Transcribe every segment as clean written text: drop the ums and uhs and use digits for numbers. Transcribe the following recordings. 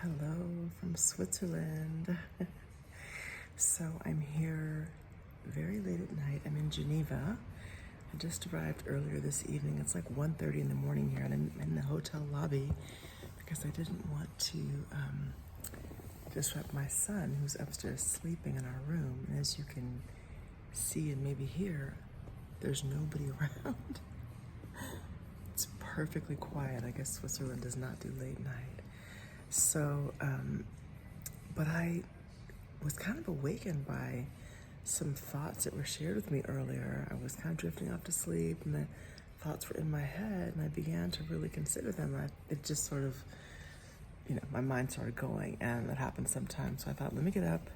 Hello from Switzerland. So I'm here very late at night. I'm in Geneva. I just arrived earlier this evening. It's like 1:30 in the morning here, and I'm in the hotel lobby because I didn't want to disrupt my son, who's upstairs sleeping in our room. And as you can see and maybe hear, there's nobody around. It's perfectly quiet. I guess Switzerland does not do late night. So, but I was kind of awakened by some thoughts that were shared with me earlier. I was kind of drifting off to sleep, and the thoughts were in my head, and I began to really consider them. It just sort of, my mind started going, and that happens sometimes. So I thought, let me get up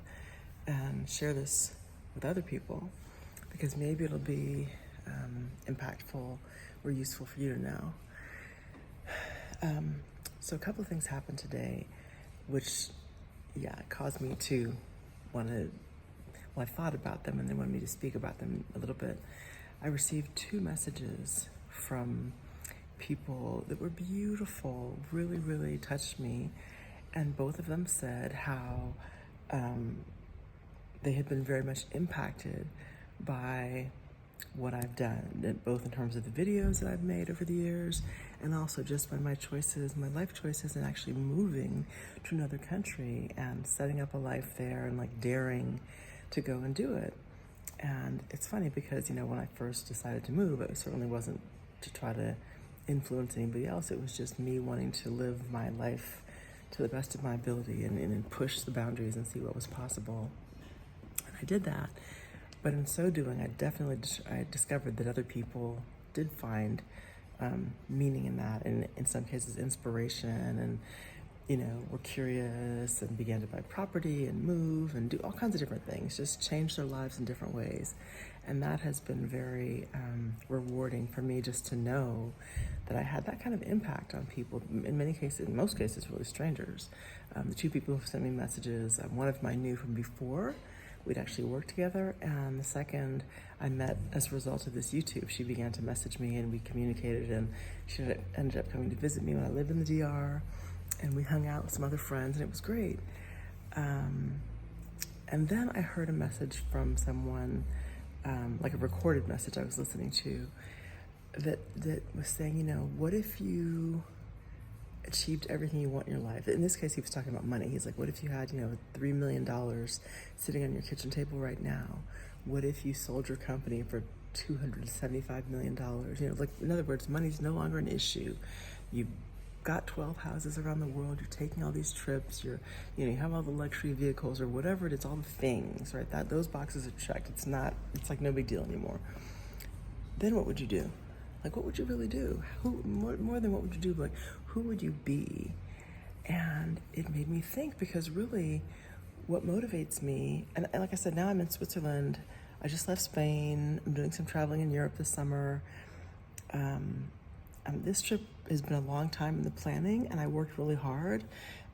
and share this with other people, because maybe it'll be impactful or useful for you to know. So a couple of things happened today, which, caused me to I thought about them and then wanted me to speak about them a little bit. I received 2 messages from people that were beautiful, really, really touched me. And both of them said how they had been very much impacted by what I've done, both in terms of the videos that I've made over the years and also just by my choices, my life choices, and actually moving to another country and setting up a life there and like daring to go and do it. And it's funny because, when I first decided to move, it certainly wasn't to try to influence anybody else. It was just me wanting to live my life to the best of my ability and push the boundaries and see what was possible. And I did that. But in so doing, I discovered that other people did find meaning in that, and in some cases inspiration, and were curious and began to buy property and move and do all kinds of different things, just change their lives in different ways. And that has been very rewarding for me, just to know that I had that kind of impact on people. In most cases, really strangers. The 2 people who sent me messages, one of them I knew from before. We'd actually worked together, and the second I met as a result of this YouTube. She began to message me, and we communicated, and she ended up coming to visit me when I lived in the DR, and we hung out with some other friends, and it was great. And then I heard a message from someone, like a recorded message I was listening to, that was saying, what if you achieved everything you want in your life? In this case, he was talking about money. He's like, what if you had, $3 million sitting on your kitchen table right now? What if you sold your company for $275 million? In other words, money's no longer an issue. You got 12 houses around the world. You're taking all these trips. You have all the luxury vehicles or whatever it is, all the things, right? Those boxes are checked. It's like no big deal anymore. Then what would you do? Like, what would you really do? More than what would you do, like, who would you be? And it made me think, because really what motivates me, and like I said, now I'm in Switzerland. I just left Spain. I'm doing some traveling in Europe this summer. This trip has been a long time in the planning, and I worked really hard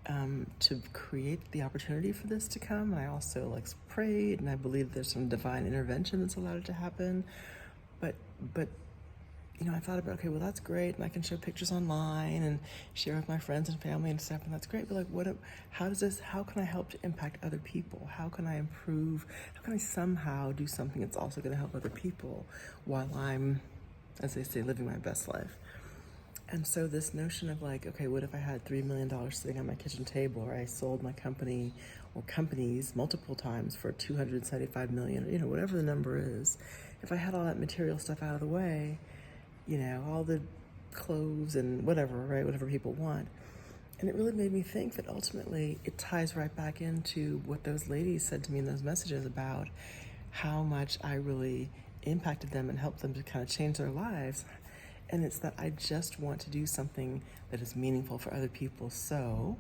to create the opportunity for this to come. And I also prayed, and I believe there's some divine intervention that's allowed it to happen. But I thought about, okay, well, that's great, and I can show pictures online and share with my friends and family and stuff, and that's great. But how can I help to impact other people? How can I improve? How can I somehow do something that's also going to help other people while I'm, as they say, living my best life? And so this notion of okay, what if I had $3 million sitting on my kitchen table, or I sold my company or companies multiple times for $275 million, or whatever the number is. If I had all that material stuff out of the way, all the clothes and whatever, right? Whatever people want. And it really made me think that ultimately it ties right back into what those ladies said to me in those messages about how much I really impacted them and helped them to kind of change their lives. And it's that I just want to do something that is meaningful for other people. So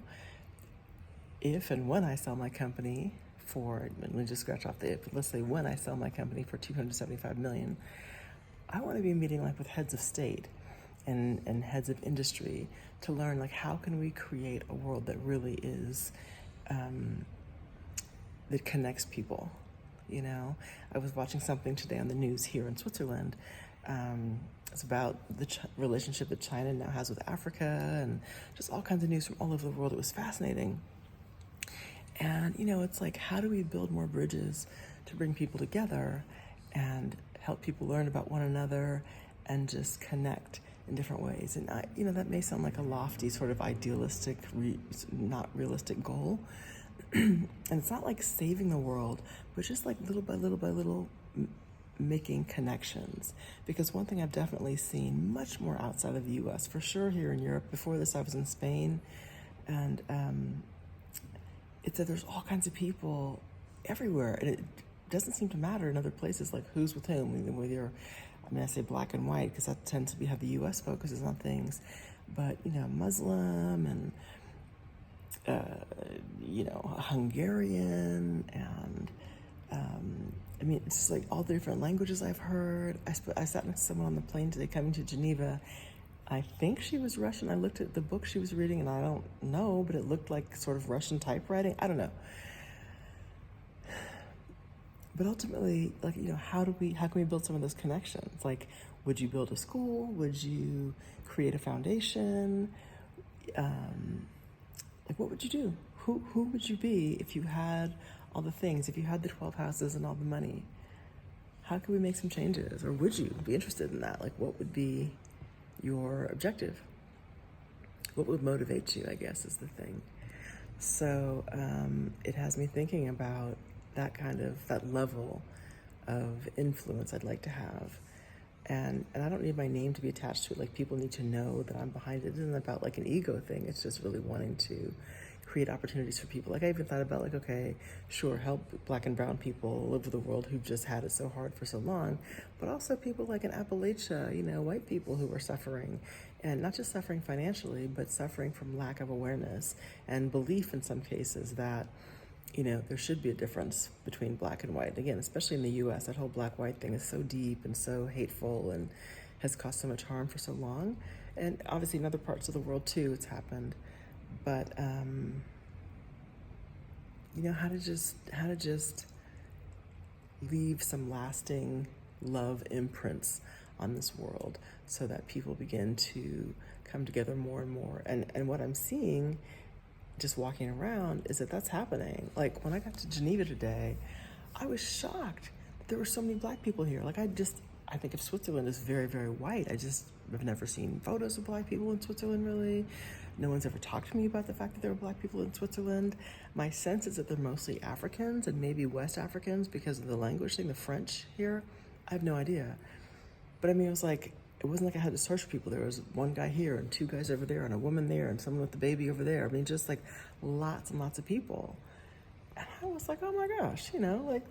if and when I sell my company let me just scratch off the if, but let's say when I sell my company for $275 million, I want to be meeting with heads of state and heads of industry to learn how can we create a world that really is that connects people. I was watching something today on the news here in Switzerland, It's about the relationship that China now has with Africa, and just all kinds of news from all over the world. It was fascinating. And, it's like, how do we build more bridges to bring people together and help people learn about one another and just connect in different ways? And, that may sound like a lofty, sort of idealistic, not realistic goal. And it's not like saving the world, but just like little by little by little making connections. Because one thing I've definitely seen much more outside of the US, for sure here in Europe. Before this, I was in Spain, and it's that there's all kinds of people everywhere, and it doesn't seem to matter in other places, like who's with whom, whether you're, I say black and white because that tends to be how the U.S. focuses on things, but Muslim and Hungarian, and it's just like all the different languages I've heard. I sat next to someone on the plane today coming to Geneva. I think she was Russian. I looked at the book she was reading, and I don't know, but it looked like sort of Russian typewriting. I don't know. But ultimately, how can we build some of those connections? Like, would you build a school? Would you create a foundation? What would you do? Who would you be if you had all the things, if you had the 12 houses and all the money? How could we make some changes? Or would you be interested in that? What would be your objective? What would motivate you, I guess, is the thing. So it has me thinking about that level of influence I'd like to have. And I don't need my name to be attached to it. Like, people need to know that I'm behind it. It isn't about like an ego thing. It's just really wanting to create opportunities for people. Like, I even thought about okay, sure, help black and brown people all over the world who've just had it so hard for so long, but also people like in Appalachia, white people who are suffering, and not just suffering financially, but suffering from lack of awareness and belief in some cases that there should be a difference between black and white. Again, especially in the U.S., that whole black-white thing is so deep and so hateful and has caused so much harm for so long. And obviously in other parts of the world too, it's happened. But how to just leave some lasting love imprints on this world so that people begin to come together more and more. And what I'm seeing just walking around is that that's happening. Like, when I got to Geneva today, I was shocked that there were so many black people here. Like, I think of Switzerland as very, very white. I've never seen photos of black people in Switzerland, really. No one's ever talked to me about the fact that there were black people in Switzerland. My sense is that they're mostly Africans and maybe West Africans because of the language thing, the French here. I have no idea. But it wasn't like I had to search for people. There was one guy here and two guys over there and a woman there and someone with the baby over there. Just like lots and lots of people. And I was like, oh my gosh,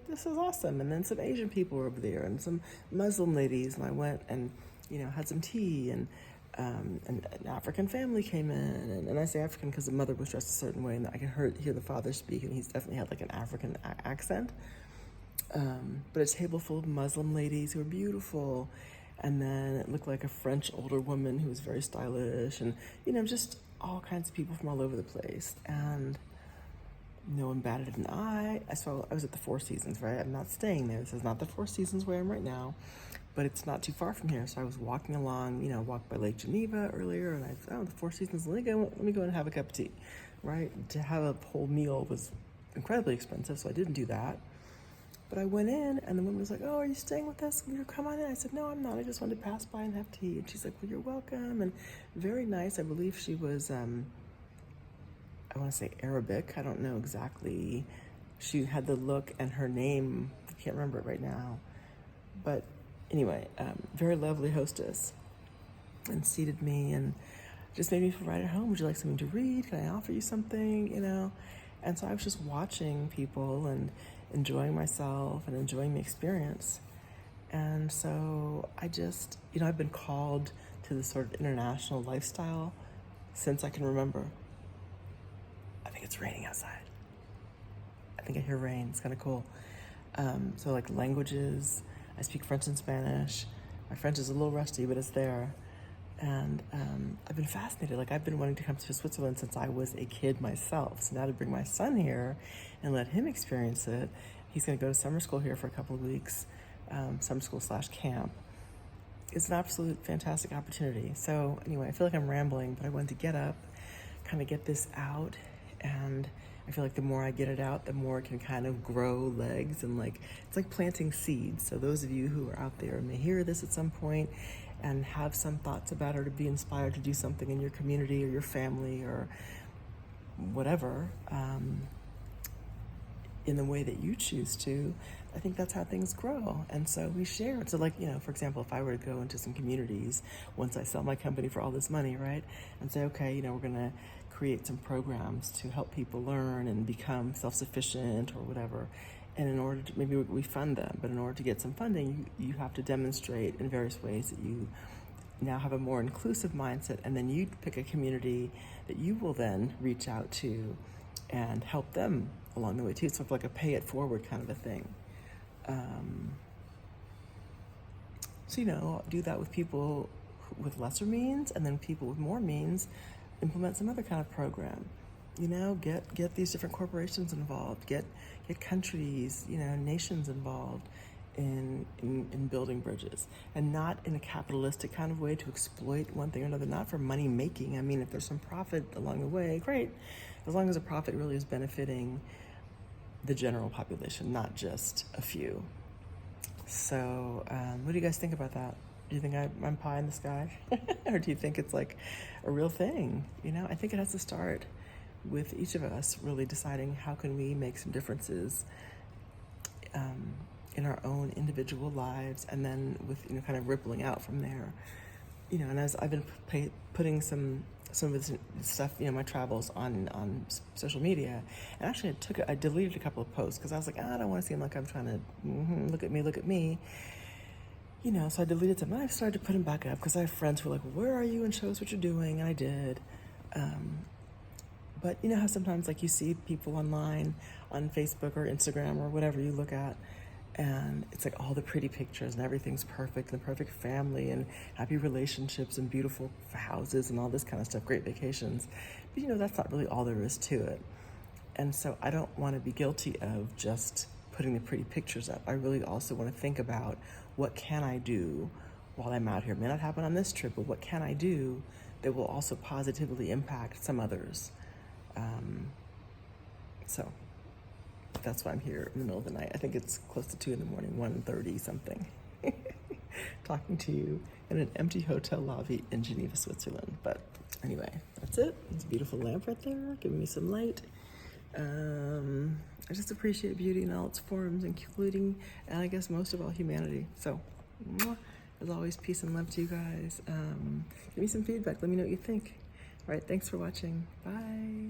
this is awesome. And then some Asian people were over there and some Muslim ladies. And I went and, had some tea, and an African family came in. And I say African because the mother was dressed a certain way, and I could hear the father speak, and he's definitely had like an African accent. But a table full of Muslim ladies who were beautiful. And then it looked like a French older woman who was very stylish, and, just all kinds of people from all over the place. And no one batted an eye. I was at the Four Seasons, right? I'm not staying there. This is not the Four Seasons where I am right now, but it's not too far from here. So I was walking along, walked by Lake Geneva earlier, and I thought, the Four Seasons, let me go and have a cup of tea, right? To have a whole meal was incredibly expensive, so I didn't do that. But I went in, and the woman was like, oh, are you staying with us? Will you come on in? I said, no, I'm not. I just wanted to pass by and have tea. And she's like, well, you're welcome. And very nice. I believe she was, I want to say Arabic. I don't know exactly. She had the look, and her name, I can't remember it right now. But anyway, very lovely hostess, and seated me and just made me feel right at home. Would you like something to read? Can I offer you something? And so I was just watching people and enjoying myself and enjoying the experience. And so I just, I've been called to this sort of international lifestyle since I can remember. I think it's raining outside. I think I hear rain. It's kind of cool. So like languages, I speak French and Spanish. My French is a little rusty, but it's there. And I've been fascinated. Like, I've been wanting to come to Switzerland since I was a kid myself. So now to bring my son here and let him experience it. He's going to go to summer school here for a couple of weeks, summer school / camp. it's an absolute fantastic opportunity. So anyway, I feel like I'm rambling, but I wanted to get up, kind of get this out, and I feel like the more I get it out, the more it can kind of grow legs, and like it's like planting seeds. So those of you who are out there and may hear this at some point and have some thoughts about it, or to be inspired to do something in your community or your family or whatever, in the way that you choose to, I think that's how things grow. And so we share. So like, for example, if I were to go into some communities once I sell my company for all this money, right? And say, okay, we're going to create some programs to help people learn and become self-sufficient or whatever. And in order to, maybe we fund them, but in order to get some funding, you have to demonstrate in various ways that you now have a more inclusive mindset, and then you pick a community that you will then reach out to and help them along the way too. So it's like a pay it forward kind of a thing. So do that with people with lesser means, and then people with more means implement some other kind of program. Get these different corporations involved, get countries, nations involved in building bridges, and not in a capitalistic kind of way to exploit one thing or another, not for money making. I mean, if there's some profit along the way, great, as long as the profit really is benefiting the general population, not just a few. So what do you guys think about that? Do you think I'm pie in the sky? Or do you think it's like a real thing? I think it has to start with each of us really deciding how can we make some differences in our own individual lives, and then with kind of rippling out from there. And as I've been putting some of this stuff, my travels on social media, and actually I deleted a couple of posts because I was like, I don't want to seem like I'm trying to look at me. So I deleted some, and I started to put them back up because I have friends who are like, where are you, and show us what you're doing, and I did. But how sometimes like you see people online on Facebook or Instagram or whatever you look at, and it's like all the pretty pictures and everything's perfect, and the perfect family and happy relationships and beautiful houses and all this kind of stuff, great vacations. But that's not really all there is to it. And so I don't want to be guilty of just putting the pretty pictures up. I really also want to think about, what can I do while I'm out here? It may not happen on this trip, but what can I do that will also positively impact some others? So that's why I'm here in the middle of the night. I think it's close to 2 a.m, 1:30 something, talking to you in an empty hotel lobby in Geneva, Switzerland. But anyway, that's it. It's a beautiful lamp right there, giving me some light. I just appreciate beauty in all its forms, including, and I guess most of all, humanity. So, as always, peace and love to you guys. Give me some feedback. Let me know what you think. All right, thanks for watching. Bye.